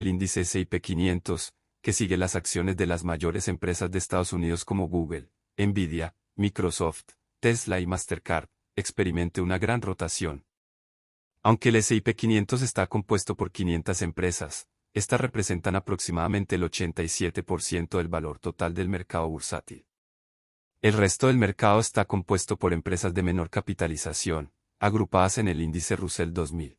el índice S&P 500, que sigue las acciones de las mayores empresas de Estados Unidos como Google, Nvidia, Microsoft, Tesla y Mastercard, experimente una gran rotación. Aunque el S&P 500 está compuesto por 500 empresas, estas representan aproximadamente el 87% del valor total del mercado bursátil. El resto del mercado está compuesto por empresas de menor capitalización, agrupadas en el índice Russell 2000.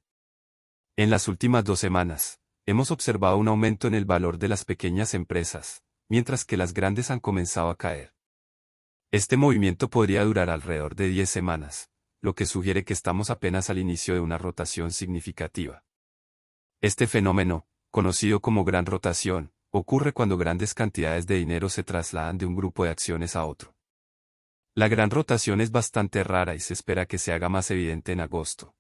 En las últimas 2 semanas, hemos observado un aumento en el valor de las pequeñas empresas, mientras que las grandes han comenzado a caer. Este movimiento podría durar alrededor de 10 semanas, lo que sugiere que estamos apenas al inicio de una rotación significativa. Este fenómeno, conocido como gran rotación, ocurre cuando grandes cantidades de dinero se trasladan de un grupo de acciones a otro. La gran rotación es bastante rara y se espera que se haga más evidente en agosto.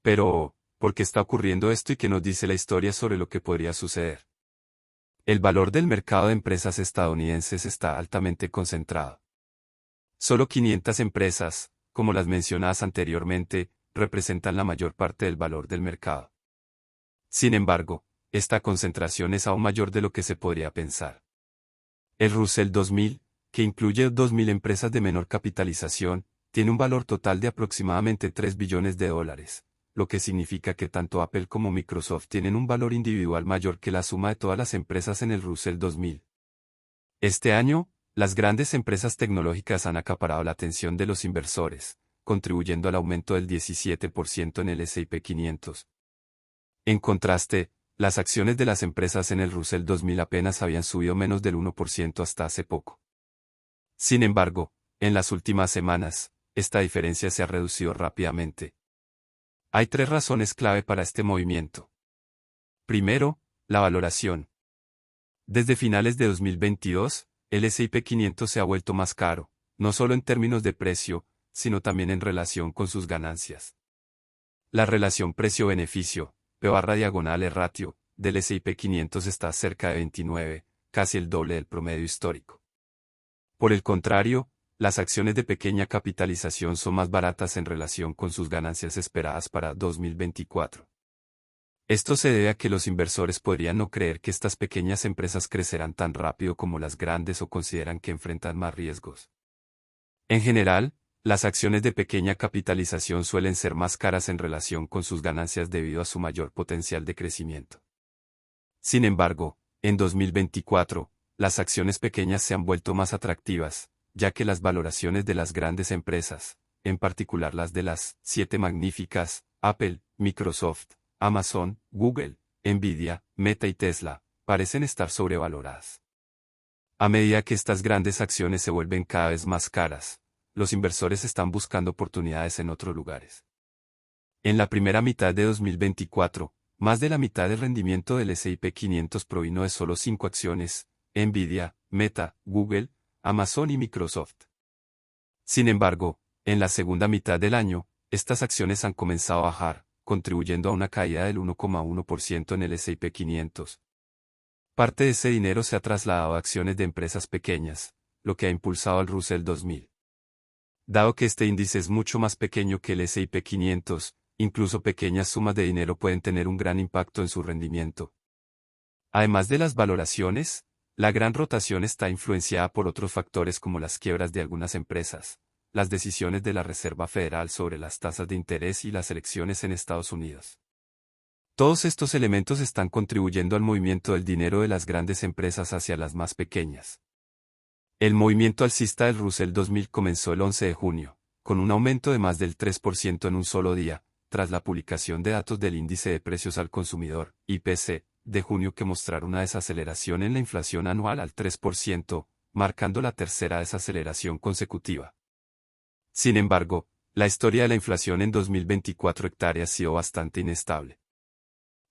Pero, ¿por qué está ocurriendo esto y qué nos dice la historia sobre lo que podría suceder? El valor del mercado de empresas estadounidenses está altamente concentrado. Solo 500 empresas, como las mencionadas anteriormente, representan la mayor parte del valor del mercado. Sin embargo, esta concentración es aún mayor de lo que se podría pensar. El Russell 2000, que incluye 2.000 empresas de menor capitalización, tiene un valor total de aproximadamente $3 billones, lo que significa que tanto Apple como Microsoft tienen un valor individual mayor que la suma de todas las empresas en el Russell 2000. Este año, las grandes empresas tecnológicas han acaparado la atención de los inversores, contribuyendo al aumento del 17% en el S&P 500. En contraste, las acciones de las empresas en el Russell 2000 apenas habían subido menos del 1% hasta hace poco. Sin embargo, en las últimas semanas, esta diferencia se ha reducido rápidamente. Hay 3 razones clave para este movimiento. Primero, la valoración. Desde finales de 2022, el S&P 500 se ha vuelto más caro, no solo en términos de precio, sino también en relación con sus ganancias. La relación precio-beneficio, P/E ratio, del S&P 500 está cerca de 29, casi el doble del promedio histórico. Por el contrario, las acciones de pequeña capitalización son más baratas en relación con sus ganancias esperadas para 2024. Esto se debe a que los inversores podrían no creer que estas pequeñas empresas crecerán tan rápido como las grandes o consideran que enfrentan más riesgos. En general, las acciones de pequeña capitalización suelen ser más caras en relación con sus ganancias debido a su mayor potencial de crecimiento. Sin embargo, en 2024, las acciones pequeñas se han vuelto más atractivas, ya que las valoraciones de las grandes empresas, en particular las de las 7 magníficas, Apple, Microsoft, Amazon, Google, Nvidia, Meta y Tesla, parecen estar sobrevaloradas. A medida que estas grandes acciones se vuelven cada vez más caras, los inversores están buscando oportunidades en otros lugares. En la primera mitad de 2024, más de la mitad del rendimiento del S&P 500 provino de solo 5 acciones, Nvidia, Meta, Google, Amazon y Microsoft. Sin embargo, en la segunda mitad del año, estas acciones han comenzado a bajar, contribuyendo a una caída del 1,1% en el S&P 500. Parte de ese dinero se ha trasladado a acciones de empresas pequeñas, lo que ha impulsado al Russell 2000. Dado que este índice es mucho más pequeño que el S&P 500, incluso pequeñas sumas de dinero pueden tener un gran impacto en su rendimiento. Además de las valoraciones, la gran rotación está influenciada por otros factores como las quiebras de algunas empresas, las decisiones de la Reserva Federal sobre las tasas de interés y las elecciones en Estados Unidos. Todos estos elementos están contribuyendo al movimiento del dinero de las grandes empresas hacia las más pequeñas. El movimiento alcista del Russell 2000 comenzó el 11 de junio, con un aumento de más del 3% en un solo día, tras la publicación de datos del Índice de Precios al Consumidor, IPC, de junio que mostraron una desaceleración en la inflación anual al 3%, marcando la tercera desaceleración consecutiva. Sin embargo, la historia de la inflación en 2024 ha sido bastante inestable.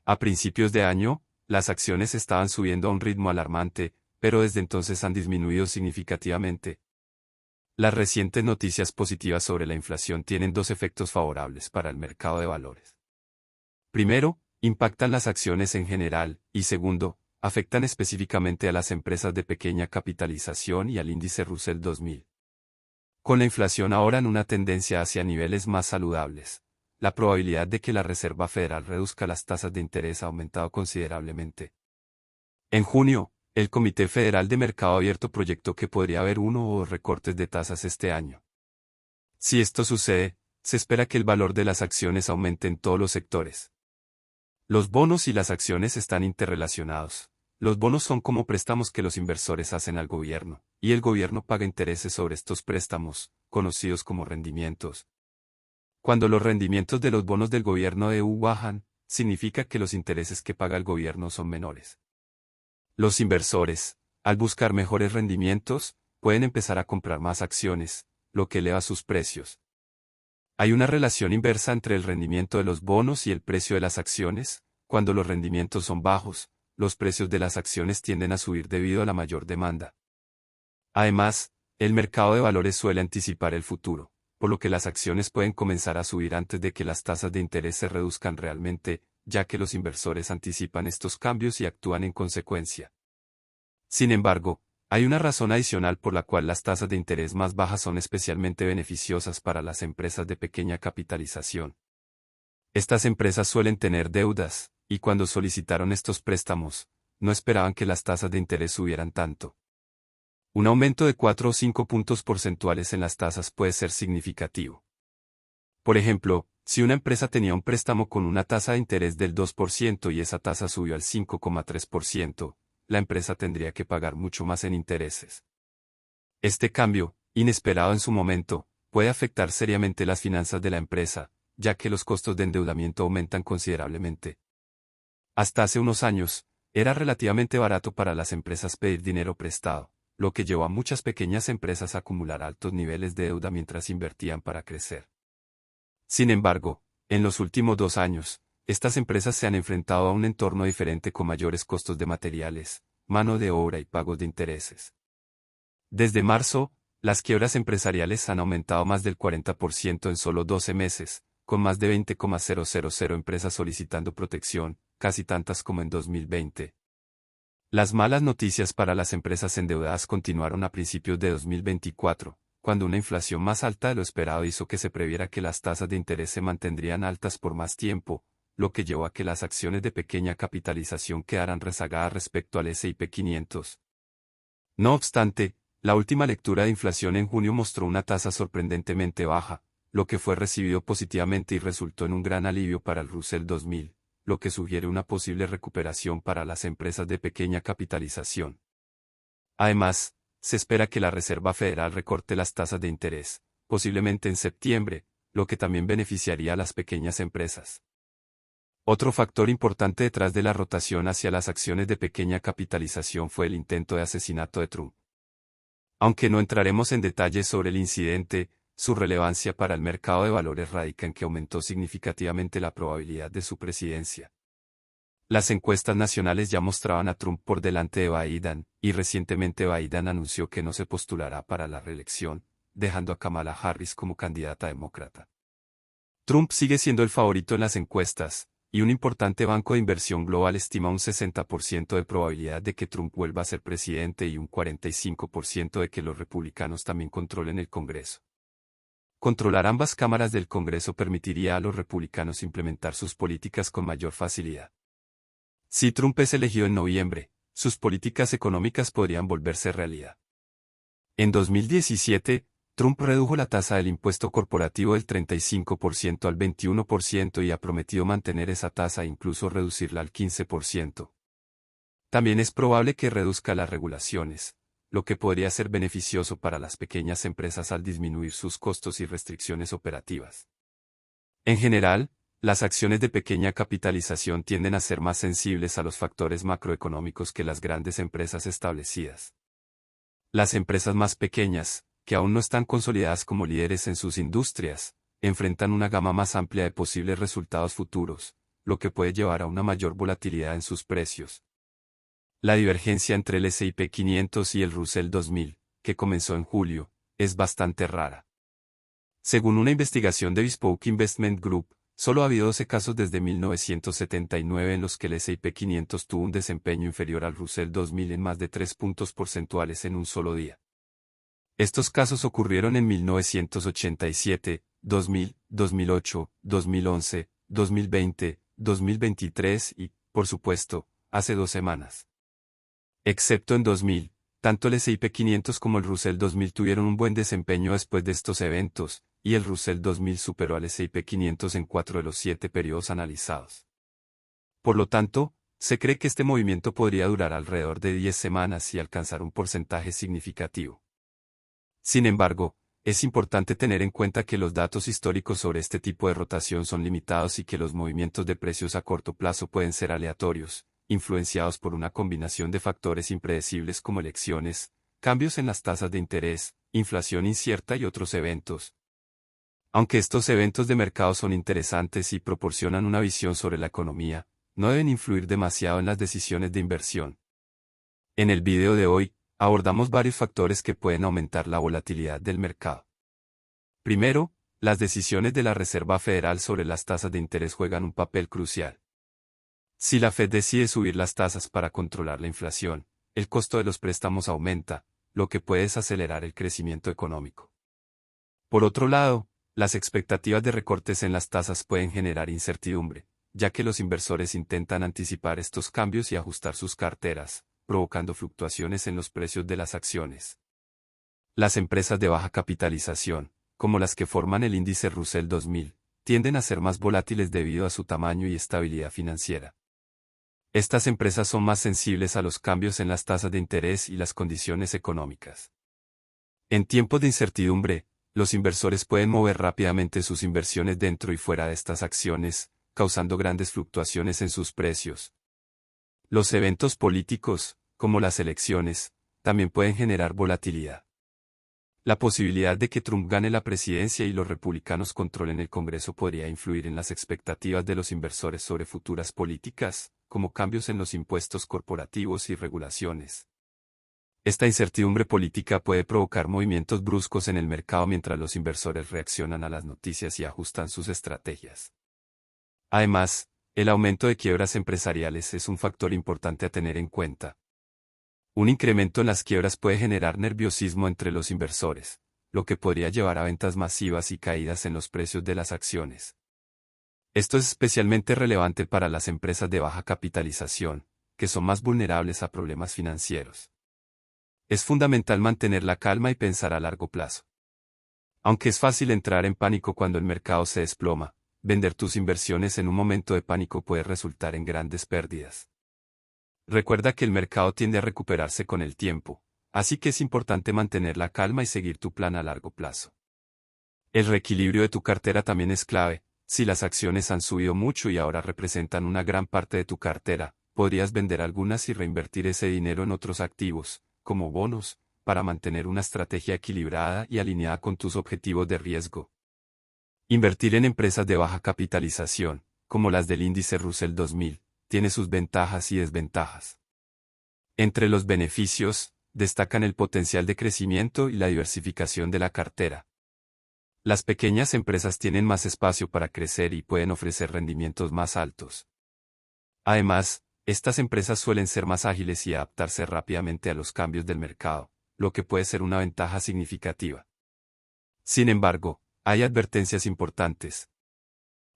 A principios de año, las acciones estaban subiendo a un ritmo alarmante, pero desde entonces han disminuido significativamente. Las recientes noticias positivas sobre la inflación tienen 2 efectos favorables para el mercado de valores. Primero, impactan las acciones en general, y segundo, afectan específicamente a las empresas de pequeña capitalización y al índice Russell 2000. Con la inflación ahora en una tendencia hacia niveles más saludables, la probabilidad de que la Reserva Federal reduzca las tasas de interés ha aumentado considerablemente. En junio, el Comité Federal de Mercado Abierto proyectó que podría haber uno o dos recortes de tasas este año. Si esto sucede, se espera que el valor de las acciones aumente en todos los sectores. Los bonos y las acciones están interrelacionados. Los bonos son como préstamos que los inversores hacen al gobierno, y el gobierno paga intereses sobre estos préstamos, conocidos como rendimientos. Cuando los rendimientos de los bonos del gobierno EU bajan, significa que los intereses que paga el gobierno son menores. Los inversores, al buscar mejores rendimientos, pueden empezar a comprar más acciones, lo que eleva sus precios. Hay una relación inversa entre el rendimiento de los bonos y el precio de las acciones. Cuando los rendimientos son bajos, los precios de las acciones tienden a subir debido a la mayor demanda. Además, el mercado de valores suele anticipar el futuro, por lo que las acciones pueden comenzar a subir antes de que las tasas de interés se reduzcan realmente, ya que los inversores anticipan estos cambios y actúan en consecuencia. Sin embargo, hay una razón adicional por la cual las tasas de interés más bajas son especialmente beneficiosas para las empresas de pequeña capitalización. Estas empresas suelen tener deudas, y cuando solicitaron estos préstamos, no esperaban que las tasas de interés subieran tanto. Un aumento de 4 o 5 puntos porcentuales en las tasas puede ser significativo. Por ejemplo, si una empresa tenía un préstamo con una tasa de interés del 2% y esa tasa subió al 5,3%, la empresa tendría que pagar mucho más en intereses. Este cambio, inesperado en su momento, puede afectar seriamente las finanzas de la empresa, ya que los costos de endeudamiento aumentan considerablemente. Hasta hace unos años, era relativamente barato para las empresas pedir dinero prestado, lo que llevó a muchas pequeñas empresas a acumular altos niveles de deuda mientras invertían para crecer. Sin embargo, en los últimos 2 años, estas empresas se han enfrentado a un entorno diferente con mayores costos de materiales, mano de obra y pagos de intereses. Desde marzo, las quiebras empresariales han aumentado más del 40% en solo 12 meses, con más de 20,000 empresas solicitando protección, casi tantas como en 2020. Las malas noticias para las empresas endeudadas continuaron a principios de 2024, cuando una inflación más alta de lo esperado hizo que se previera que las tasas de interés se mantendrían altas por más tiempo, lo que llevó a que las acciones de pequeña capitalización quedaran rezagadas respecto al S&P 500. No obstante, la última lectura de inflación en junio mostró una tasa sorprendentemente baja, lo que fue recibido positivamente y resultó en un gran alivio para el Russell 2000, lo que sugiere una posible recuperación para las empresas de pequeña capitalización. Además, se espera que la Reserva Federal recorte las tasas de interés, posiblemente en septiembre, lo que también beneficiaría a las pequeñas empresas. Otro factor importante detrás de la rotación hacia las acciones de pequeña capitalización fue el intento de asesinato de Trump. Aunque no entraremos en detalles sobre el incidente, su relevancia para el mercado de valores radica en que aumentó significativamente la probabilidad de su presidencia. Las encuestas nacionales ya mostraban a Trump por delante de Biden, y recientemente Biden anunció que no se postulará para la reelección, dejando a Kamala Harris como candidata demócrata. Trump sigue siendo el favorito en las encuestas, y un importante banco de inversión global estima un 60% de probabilidad de que Trump vuelva a ser presidente y un 45% de que los republicanos también controlen el Congreso. Controlar ambas cámaras del Congreso permitiría a los republicanos implementar sus políticas con mayor facilidad. Si Trump es elegido en noviembre, sus políticas económicas podrían volverse realidad. En 2017, Trump redujo la tasa del impuesto corporativo del 35% al 21% y ha prometido mantener esa tasa e incluso reducirla al 15%. También es probable que reduzca las regulaciones, lo que podría ser beneficioso para las pequeñas empresas al disminuir sus costos y restricciones operativas. En general, las acciones de pequeña capitalización tienden a ser más sensibles a los factores macroeconómicos que las grandes empresas establecidas. Las empresas más pequeñas, que aún no están consolidadas como líderes en sus industrias, enfrentan una gama más amplia de posibles resultados futuros, lo que puede llevar a una mayor volatilidad en sus precios. La divergencia entre el S&P 500 y el Russell 2000, que comenzó en julio, es bastante rara. Según una investigación de Bespoke Investment Group, solo ha habido 12 casos desde 1979 en los que el S&P 500 tuvo un desempeño inferior al Russell 2000 en más de 3 puntos porcentuales en un solo día. Estos casos ocurrieron en 1987, 2000, 2008, 2011, 2020, 2023 y, por supuesto, hace 2 semanas. Excepto en 2000, tanto el S&P 500 como el Russell 2000 tuvieron un buen desempeño después de estos eventos, y el Russell 2000 superó al S&P 500 en 4 de los 7 periodos analizados. Por lo tanto, se cree que este movimiento podría durar alrededor de 10 semanas y alcanzar un porcentaje significativo. Sin embargo, es importante tener en cuenta que los datos históricos sobre este tipo de rotación son limitados y que los movimientos de precios a corto plazo pueden ser aleatorios, influenciados por una combinación de factores impredecibles como elecciones, cambios en las tasas de interés, inflación incierta y otros eventos. Aunque estos eventos de mercado son interesantes y proporcionan una visión sobre la economía, no deben influir demasiado en las decisiones de inversión. En el video de hoy, abordamos varios factores que pueden aumentar la volatilidad del mercado. Primero, las decisiones de la Reserva Federal sobre las tasas de interés juegan un papel crucial. Si la Fed decide subir las tasas para controlar la inflación, el costo de los préstamos aumenta, lo que puede desacelerar el crecimiento económico. Por otro lado, las expectativas de recortes en las tasas pueden generar incertidumbre, ya que los inversores intentan anticipar estos cambios y ajustar sus carteras, provocando fluctuaciones en los precios de las acciones. Las empresas de baja capitalización, como las que forman el índice Russell 2000, tienden a ser más volátiles debido a su tamaño y estabilidad financiera. Estas empresas son más sensibles a los cambios en las tasas de interés y las condiciones económicas. En tiempos de incertidumbre, los inversores pueden mover rápidamente sus inversiones dentro y fuera de estas acciones, causando grandes fluctuaciones en sus precios. Los eventos políticos, como las elecciones, también pueden generar volatilidad. La posibilidad de que Trump gane la presidencia y los republicanos controlen el Congreso podría influir en las expectativas de los inversores sobre futuras políticas, como cambios en los impuestos corporativos y regulaciones. Esta incertidumbre política puede provocar movimientos bruscos en el mercado mientras los inversores reaccionan a las noticias y ajustan sus estrategias. Además, el aumento de quiebras empresariales es un factor importante a tener en cuenta. Un incremento en las quiebras puede generar nerviosismo entre los inversores, lo que podría llevar a ventas masivas y caídas en los precios de las acciones. Esto es especialmente relevante para las empresas de baja capitalización, que son más vulnerables a problemas financieros. Es fundamental mantener la calma y pensar a largo plazo. Aunque es fácil entrar en pánico cuando el mercado se desploma, vender tus inversiones en un momento de pánico puede resultar en grandes pérdidas. Recuerda que el mercado tiende a recuperarse con el tiempo, así que es importante mantener la calma y seguir tu plan a largo plazo. El reequilibrio de tu cartera también es clave. Si las acciones han subido mucho y ahora representan una gran parte de tu cartera, podrías vender algunas y reinvertir ese dinero en otros activos, como bonos, para mantener una estrategia equilibrada y alineada con tus objetivos de riesgo. Invertir en empresas de baja capitalización, como las del índice Russell 2000, tiene sus ventajas y desventajas. Entre los beneficios, destacan el potencial de crecimiento y la diversificación de la cartera. Las pequeñas empresas tienen más espacio para crecer y pueden ofrecer rendimientos más altos. Además, estas empresas suelen ser más ágiles y adaptarse rápidamente a los cambios del mercado, lo que puede ser una ventaja significativa. Sin embargo, hay advertencias importantes.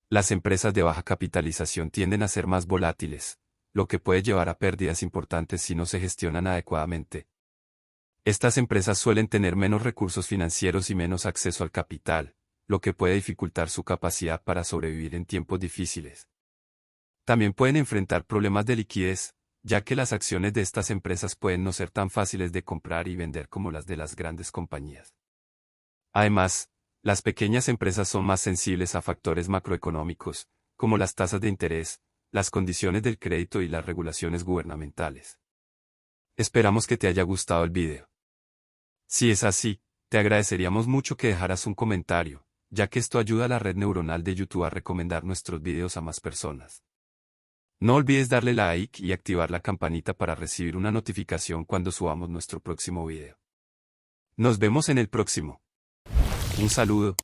Las empresas de baja capitalización tienden a ser más volátiles, lo que puede llevar a pérdidas importantes si no se gestionan adecuadamente. Estas empresas suelen tener menos recursos financieros y menos acceso al capital, lo que puede dificultar su capacidad para sobrevivir en tiempos difíciles. También pueden enfrentar problemas de liquidez, ya que las acciones de estas empresas pueden no ser tan fáciles de comprar y vender como las de las grandes compañías. Además, las pequeñas empresas son más sensibles a factores macroeconómicos, como las tasas de interés, las condiciones del crédito y las regulaciones gubernamentales. Esperamos que te haya gustado el video. Si es así, te agradeceríamos mucho que dejaras un comentario, ya que esto ayuda a la red neuronal de YouTube a recomendar nuestros videos a más personas. No olvides darle like y activar la campanita para recibir una notificación cuando subamos nuestro próximo video. Nos vemos en el próximo. Un saludo.